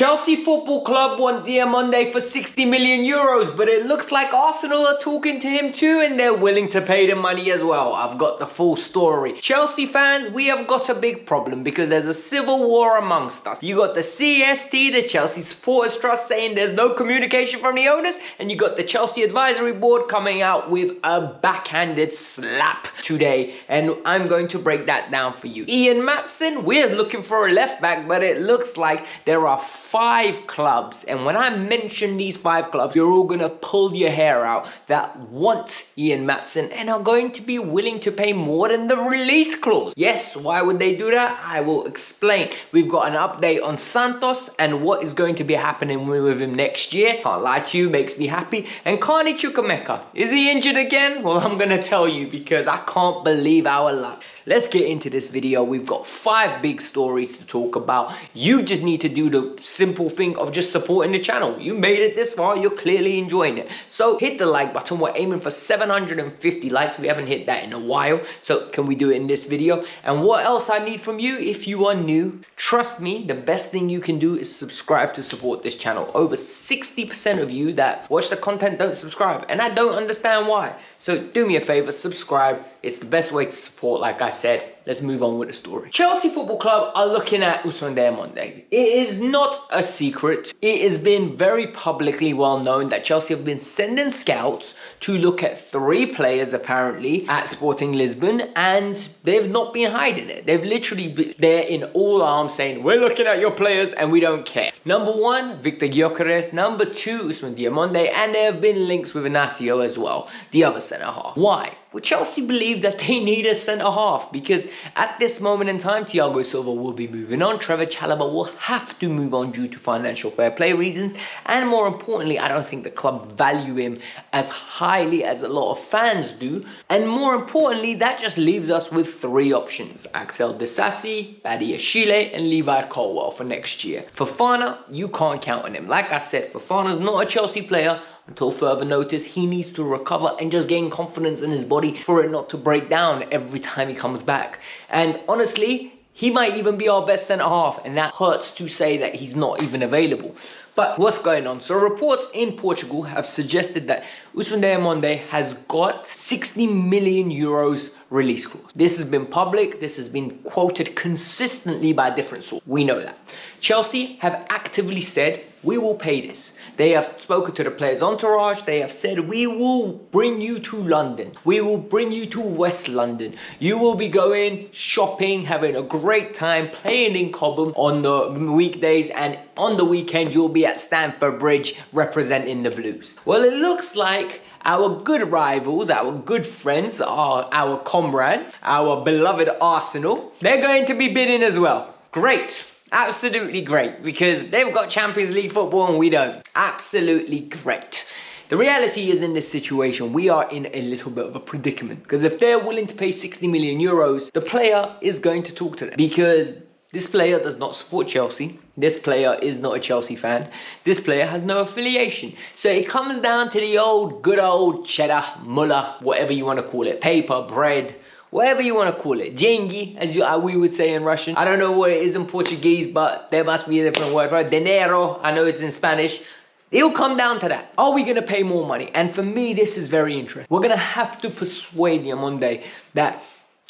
Chelsea Football Club want Diamonde for 60 million euros, but it looks like Arsenal are talking to him too and they're willing to pay the money as well. I've got the full story. Chelsea fans, we have got a big problem because there's a civil war amongst us. You got the CST, the Chelsea Supporters Trust, saying there's no communication from the owners, and you got the Chelsea Advisory Board coming out with a backhanded slap today, and I'm going to break that down for you. Maatsen, we're looking for a left back, but it looks like there are 5 clubs, and when I mention these 5 clubs, you're all gonna pull your hair out, that want Maatsen and are going to be willing to pay more than the release clause. Yes, why would they do that? I will explain. We've got an update on Santos and what is going to be happening with him next year. Can't lie to you, makes me happy. And Carney Chukwemeka, is he injured again? Well, I'm gonna tell you because I can't believe our luck. Let's get into this video. We've got 5 big stories to talk about. You just need to do the simple thing of just supporting the channel. You made it this far, you're clearly enjoying it. So hit the like button. We're aiming for 750 likes. We haven't hit that in a while. So can we do it in this video? And what else I need from you if you are new? Trust me, the best thing you can do is subscribe to support this channel. Over 60% of you that watch the content don't subscribe, and I don't understand why. So do me a favor, subscribe. It's the best way to support, like I said. Let's move on with the story. Chelsea Football Club are looking at Ousmane Diamonde. It is not a secret. It has been very publicly well known that Chelsea have been sending scouts to look at 3 players apparently at Sporting Lisbon, and they've not been hiding it. They've literally been there in all arms saying, we're looking at your players and we don't care. Number 1, Victor Gyökeres. Number 2, Ousmane Diamonde. And there have been links with Inacio as well, the other centre-half. Why? Well, Chelsea believe that they need a centre-half because at this moment in time, Thiago Silva will be moving on. Trevor Chalobah will have to move on due to financial fair play reasons. And more importantly, I don't think the club value him as highly as a lot of fans do. And more importantly, that just leaves us with 3 options. Axel Disasi, Badiashile, and Levi Colwill for next year. Fofana, you can't count on him. Like I said, Fofana's not a Chelsea player. Until further notice, he needs to recover and just gain confidence in his body for it not to break down every time he comes back. And honestly, he might even be our best centre-half, and that hurts to say that he's not even available. But what's going on? So reports in Portugal have suggested that Ousmane Diamonde has got 60 million euros release clause. This has been public. This has been quoted consistently by different sources. We know that. Chelsea have actively said, we will pay this. They have spoken to the players' entourage. They have said, we will bring you to London. We will bring you to West London. You will be going shopping, having a great time, playing in Cobham on the weekdays, and on the weekend you'll be at Stamford Bridge representing the Blues. Well, it looks like our good rivals, our good friends, our comrades, our beloved Arsenal, they're going to be bidding as well. Great. Absolutely great, because they've got Champions League football and we don't. Absolutely great. The reality is, in this situation, we are in a little bit of a predicament, because if they're willing to pay 60 million euros, the player is going to talk to them, because this player does not support Chelsea. This player is not a Chelsea fan. This player has no affiliation. So it comes down to the good old cheddar, mullah, whatever you want to call it, paper, bread, whatever you want to call it. Деньги, as we would say in Russian. I don't know what it is in Portuguese, but there must be a different word for it. Dinero, I know it's in Spanish. It'll come down to that. Are we going to pay more money? And for me, this is very interesting. We're going to have to persuade Diamonde that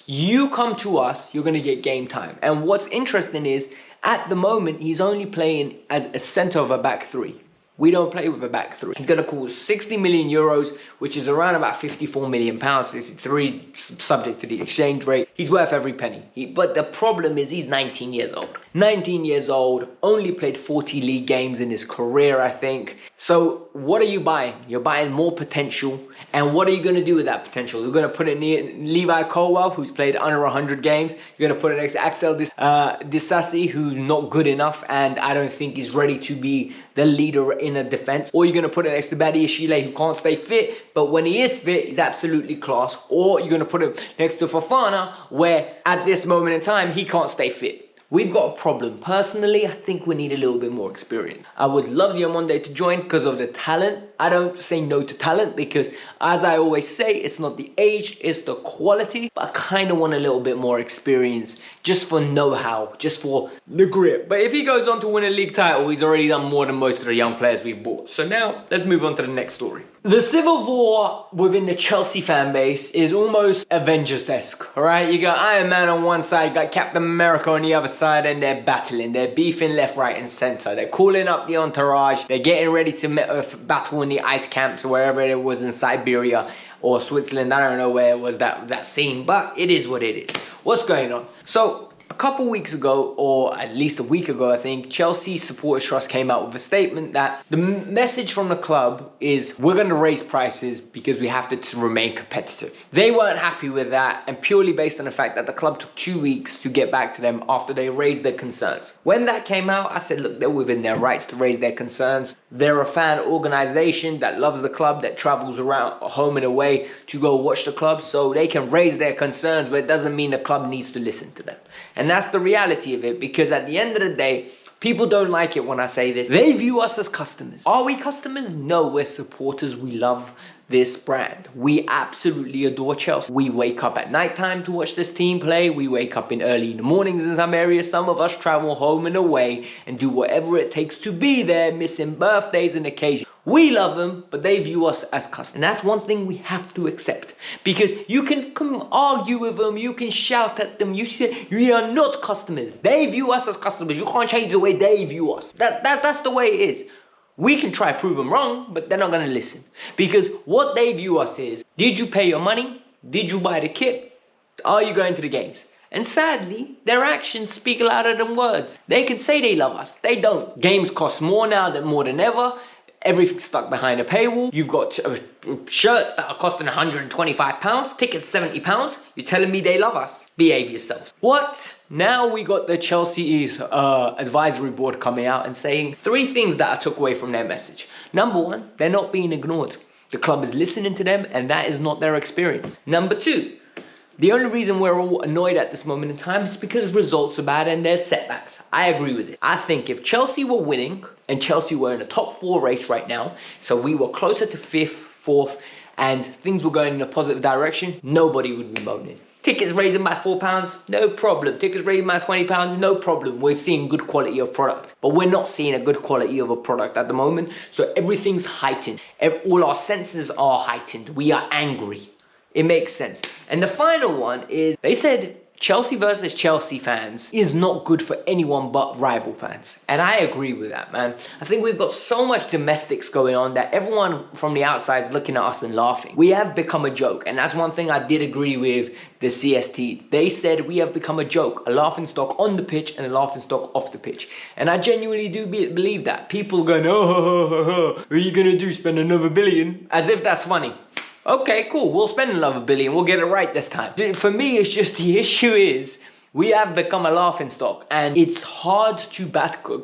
you come to us, you're going to get game time. And what's interesting is, at the moment, he's only playing as a centre of a back 3. We don't play with a back 3. He's going to cost 60 million euros, which is around about 54 million pounds, 53 subject to the exchange rate. He's worth every penny. But the problem is he's 19 years old. 19 years old, only played 40 league games in his career, I think. So what are you buying? You're buying more potential. And what are you going to do with that potential? You're going to put it near Levi Colwill, who's played under 100 games. You're going to put it next to Axel Disasi, who's not good enough, and I don't think he's ready to be the leader in a defense. Or you're going to put it next to Badiashile, who can't stay fit, but when he is fit, he's absolutely class. Or you're going to put him next to Fofana, where at this moment in time, he can't stay fit. We've got a problem. Personally, I think we need a little bit more experience. I would love Diomande to join because of the talent. I don't say no to talent because, as I always say, it's not the age, it's the quality. But I kind of want a little bit more experience just for know-how, just for the grip. But if he goes on to win a league title, he's already done more than most of the young players we've bought. So now, let's move on to the next story. The civil war within the Chelsea fan base is almost Avengers-esque, alright? You got Iron Man on one side, you got Captain America on the other side, and they're battling. They're beefing left, right, and center. They're calling up the entourage. They're getting ready to battle in the ice camps, wherever it was in Siberia or Switzerland. I don't know where it was that scene, but it is what it is. What's going on? So, a couple weeks ago, or at least a week ago, I think, Chelsea Supporters Trust came out with a statement that the message from the club is we're going to raise prices because we have to remain competitive. They weren't happy with that, and purely based on the fact that the club took 2 weeks to get back to them after they raised their concerns. When that came out, I said, look, they're within their rights to raise their concerns. They're a fan organization that loves the club, that travels around home and away to go watch the club, so they can raise their concerns, but it doesn't mean the club needs to listen to them. And that's the reality of it, because at the end of the day, people don't like it when I say this. They view us as customers. Are we customers? No, we're supporters. We love this brand. We absolutely adore Chelsea. We wake up at night time to watch this team play. We wake up early in the mornings in some areas. Some of us travel home and away and do whatever it takes to be there, missing birthdays and occasions. We love them, but they view us as customers. And that's one thing we have to accept. Because you can come argue with them, you can shout at them, you say, we are not customers. They view us as customers. You can't change the way they view us. That's the way it is. We can try to prove them wrong, but they're not going to listen. Because what they view us is, did you pay your money? Did you buy the kit? Are you going to the games? And sadly, their actions speak louder than words. They can say they love us. They don't. Games cost more now more than ever. Everything's stuck behind a paywall. You've got shirts that are costing £125, tickets £70. You're telling me they love us? Behave yourselves. What? Now we got the Chelsea's advisory board coming out and saying 3 things that I took away from their message. Number 1, they're not being ignored. The club is listening to them, and that is not their experience. Number 2, the only reason we're all annoyed at this moment in time is because results are bad and there's setbacks. I agree with it. I think if Chelsea were winning and Chelsea were in a top 4 race right now, so we were closer to 5th, 4th, and things were going in a positive direction, nobody would be moaning. Tickets raising by £4, no problem. Tickets raising by £20, no problem. We're seeing good quality of product. But we're not seeing a good quality of a product at the moment, so everything's heightened. All our senses are heightened. We are angry. It makes sense. And the final one is, they said Chelsea versus Chelsea fans is not good for anyone but rival fans. And I agree with that, man. I think we've got so much domestics going on that everyone from the outside is looking at us and laughing. We have become a joke. And that's one thing I did agree with the CST. They said we have become a joke, a laughingstock on the pitch and a laughingstock off the pitch. And I genuinely do believe that. People going, oh, what are you going to do, spend another £1 billion? As if that's funny. Okay, cool, we'll spend another £1 billion, we'll get it right this time. For me, it's just the issue is, we have become a laughingstock, and it's hard to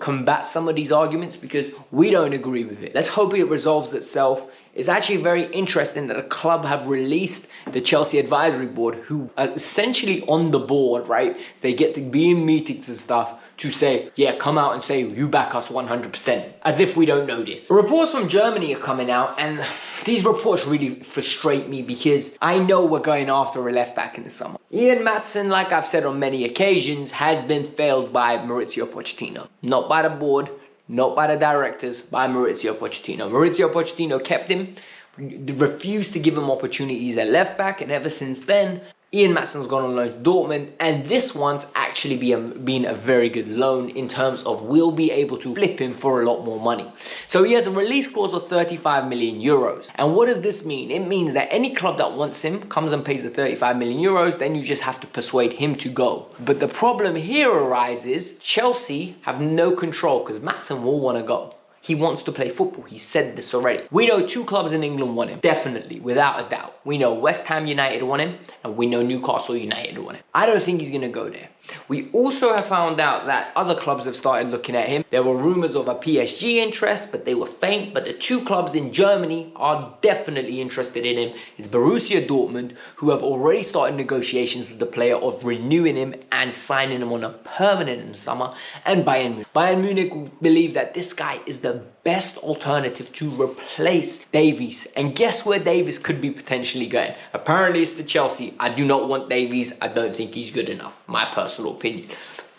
combat some of these arguments because we don't agree with it. Let's hope it resolves itself. It's actually very interesting that a club have released the Chelsea Advisory Board, who are essentially on the board, right? They get to be in meetings and stuff to say, yeah, come out and say, you back us 100%, as if we don't know this. Reports from Germany are coming out, and these reports really frustrate me because I know we're going after a left back in the summer. Ian Maatsen, like I've said on many occasions, has been failed by Mauricio Pochettino. Not by the board, not by the directors, by Mauricio Pochettino. Mauricio Pochettino kept him, refused to give him opportunities at left back, and ever since then, Ian Maatsen's gone on loan to Dortmund, and this one's actually been a very good loan in terms of we'll be able to flip him for a lot more money. So he has a release clause of 35 million euros. And what does this mean? It means that any club that wants him comes and pays the 35 million euros, then you just have to persuade him to go. But the problem here arises, Chelsea have no control because Maatsen will want to go. He wants to play football. He said this already. We know 2 clubs in England want him. Definitely, without a doubt. We know West Ham United want him, and we know Newcastle United want him. I don't think he's going to go there. We also have found out that other clubs have started looking at him. There were rumours of a PSG interest, but they were faint. But the two clubs in Germany are definitely interested in him. It's Borussia Dortmund, who have already started negotiations with the player of renewing him and signing him on a permanent in summer, and Bayern Munich. Bayern Munich believe that this guy is the best alternative to replace Davies. And guess where Davies could be potentially going? Apparently it's to Chelsea. I do not want Davies. I don't think he's good enough, my personal opinion.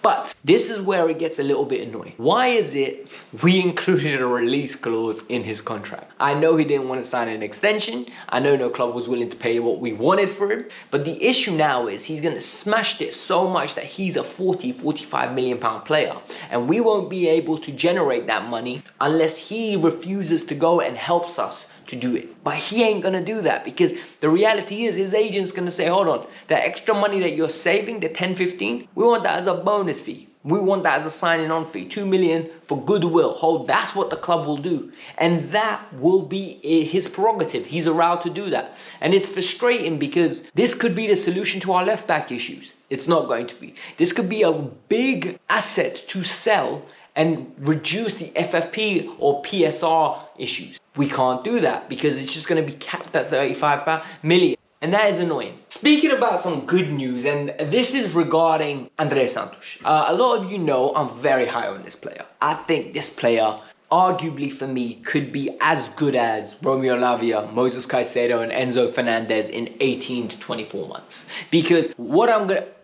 But this is where it gets a little bit annoying. Why is it we included a release clause in his contract? I know he didn't want to sign an extension. I know no club was willing to pay what we wanted for him. But the issue now is he's going to smash it so much that he's a 45 million pound player. And we won't be able to generate that money unless he refuses to go and helps us to do it. But he ain't gonna do that, because the reality is his agent's gonna say, hold on, that extra money that you're saving, the 10-15, we want that as a bonus fee. We want that as a signing on fee, 2 million for goodwill. Hold, that's what the club will do. And that will be his prerogative. He's allowed to do that. And it's frustrating because this could be the solution to our left back issues. It's not going to be. This could be a big asset to sell and reduce the FFP or PSR issues. We can't do that because it's just going to be capped at 35 million. And that is annoying. Speaking about some good news, and this is regarding Andrey Santos. A lot of you know I'm very high on this player. I think this player, arguably for me, could be as good as Romeo Lavia, Moses Caicedo and Enzo Fernandez in 18 to 24 months. Because what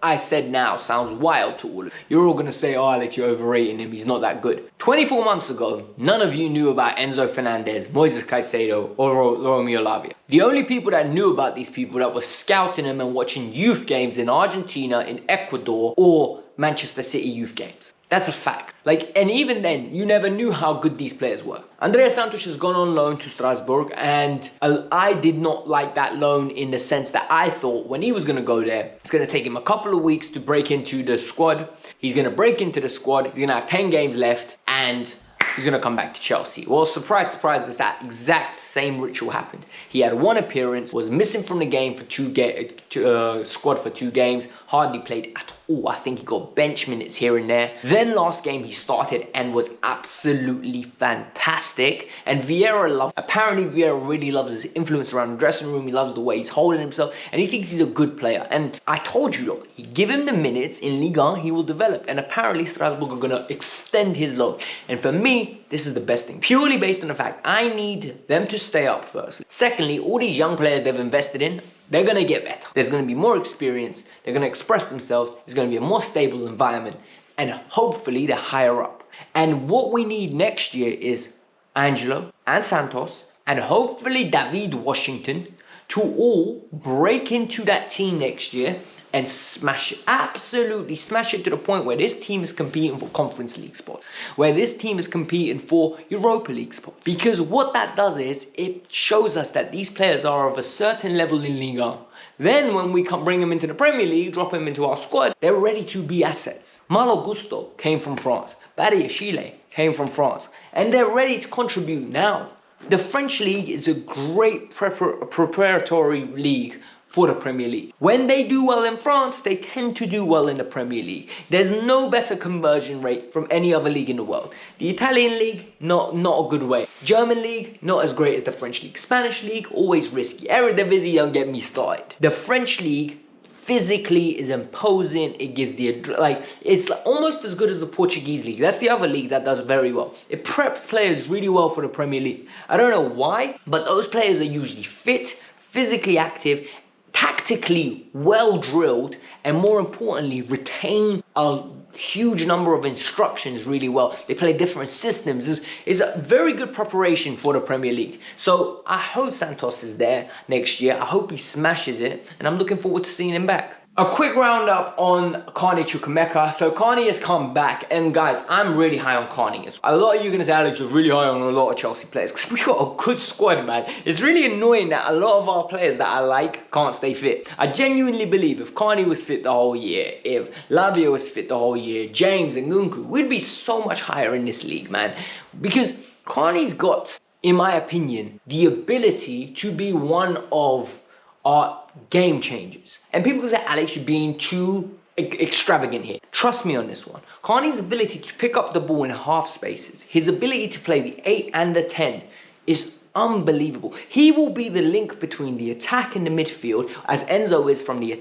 I said now sounds wild to all of you. You're all going to say, oh Alex, you're overrating him, he's not that good. 24 months ago, none of you knew about Enzo Fernandez, Moises Caicedo or Romeo Lavia. The only people that knew about these people that were scouting them and watching youth games in Argentina, in Ecuador or Manchester City youth games. That's a fact. And even then, you never knew how good these players were. Andrey Santos has gone on loan to Strasbourg, and I did not like that loan in the sense that I thought when he was going to go there, it's going to take him a couple of weeks to break into the squad. He's going to break into the squad. He's going to have 10 games left, and he's going to come back to Chelsea. Well, surprise, surprise, that exact same ritual happened. He had one appearance, was missing from the game for squad for 2 games, hardly played at all. I think he got bench minutes here and there. Then last game he started and was absolutely fantastic. And apparently Vieira really loves his influence around the dressing room. He loves the way he's holding himself, and he thinks he's a good player. And I told you, look, you give him the minutes in Ligue 1, he will develop. And apparently Strasbourg are going to extend his loan. And for me, this is the best thing, purely based on the fact I need them to stay up firstly. Secondly, all these young players they've invested in, they're going to get better. There's going to be more experience. They're going to express themselves. There's going to be a more stable environment. And hopefully they're higher up. And what we need next year is Angelo and Santos and hopefully David Washington to all break into that team next year and smash it. Absolutely smash it to the point where this team is competing for Conference League spots, where this team is competing for Europa League spots. Because what that does is it shows us that these players are of a certain level in Ligue 1. Then when we bring them into the Premier League, drop them into our squad, they're ready to be assets. Malo Gusto came from France. Badi Achille came from France. And they're ready to contribute now. The French League is a great preparatory league for the Premier League. When they do well in France, they tend to do well in the Premier League. There's no better conversion rate from any other league in the world. The Italian League, not a good way. German League, not as great as the French League. Spanish League, always risky. Eredivisie, don't get me started. The French League physically is imposing. It gives it's almost as good as the Portuguese League. That's the other league that does very well. It preps players really well for the Premier League. I don't know why, but those players are usually fit, physically active, tactically well drilled, and more importantly retain a huge number of instructions really well. They play different systems. It's a very good preparation for the Premier League. So I hope Santos is there next year. I hope he smashes it, and I'm looking forward to seeing him back. A quick roundup on Carney Chukwuemeka. So Carney has come back, and guys, I'm really high on Carney. A lot of you are gonna say, Alex, you're really high on a lot of Chelsea players, because we've got a good squad, man. It's really annoying that a lot of our players that I like can't stay fit. I genuinely believe if Carney was fit the whole year, if Lavia was fit the whole year, James and Nkunku, we'd be so much higher in this league, man. Because Carney's got, in my opinion, the ability to be one of are game changers. And people say, Alex, you're being too extravagant here. Trust me on this one. Carney's ability to pick up the ball in half spaces, his ability to play the 8 and the 10 is unbelievable. He will be the link between the attack and the midfield, as Enzo is from the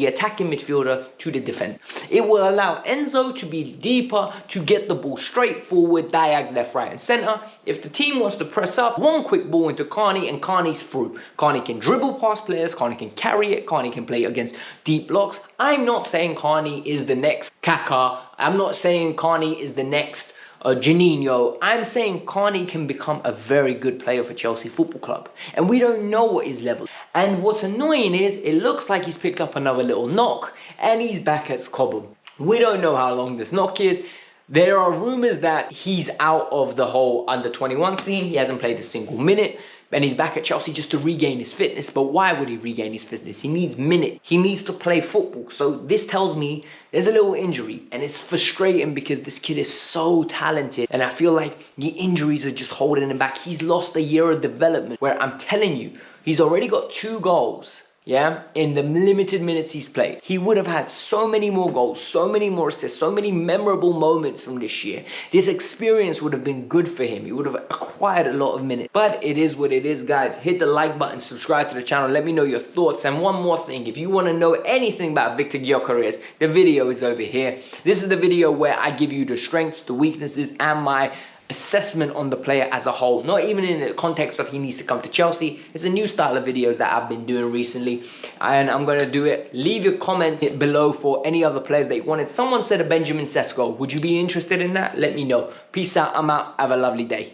attacking midfielder to the defense. It will allow Enzo to be deeper, to get the ball straight forward, diags left, right, and center. If the team wants to press up, one quick ball into Carney and Carney's through. Carney can dribble past players, Carney can carry it, Carney can play against deep blocks. I'm not saying Carney is the next Kaka. I'm not saying Carney is the next Janino. I'm saying Carney can become a very good player for Chelsea Football Club, and we don't know what his level is. And what's annoying is it looks like he's picked up another little knock and he's back at Cobham. We don't know how long this knock is. There are rumors that he's out of the whole under-21 scene. He hasn't played a single minute. And he's back at Chelsea just to regain his fitness. But why would he regain his fitness? He needs minutes. He needs to play football. So this tells me there's a little injury. And it's frustrating because this kid is so talented. And I feel like the injuries are just holding him back. He's lost a year of development, where I'm telling you, he's already got 2 goals. Yeah, in the limited minutes he's played. He would have had so many more goals, so many more assists, so many memorable moments from this year. This experience would have been good for him. He would have acquired a lot of minutes. But it is what it is, guys. Hit the like button, subscribe to the channel, let me know your thoughts. And one more thing, if you want to know anything about Victor Gyökeres, the video is over here. This is the video where I give you the strengths, the weaknesses, and my assessment on the player as a whole, not even in the context of he needs to come to Chelsea. It's a new style of videos that I've been doing recently, and I'm going to do it. Leave your comment below for any other players that you wanted. Someone said a Benjamin Sesko. Would you be interested in that? Let me know. Peace out. I'm out. Have a lovely day.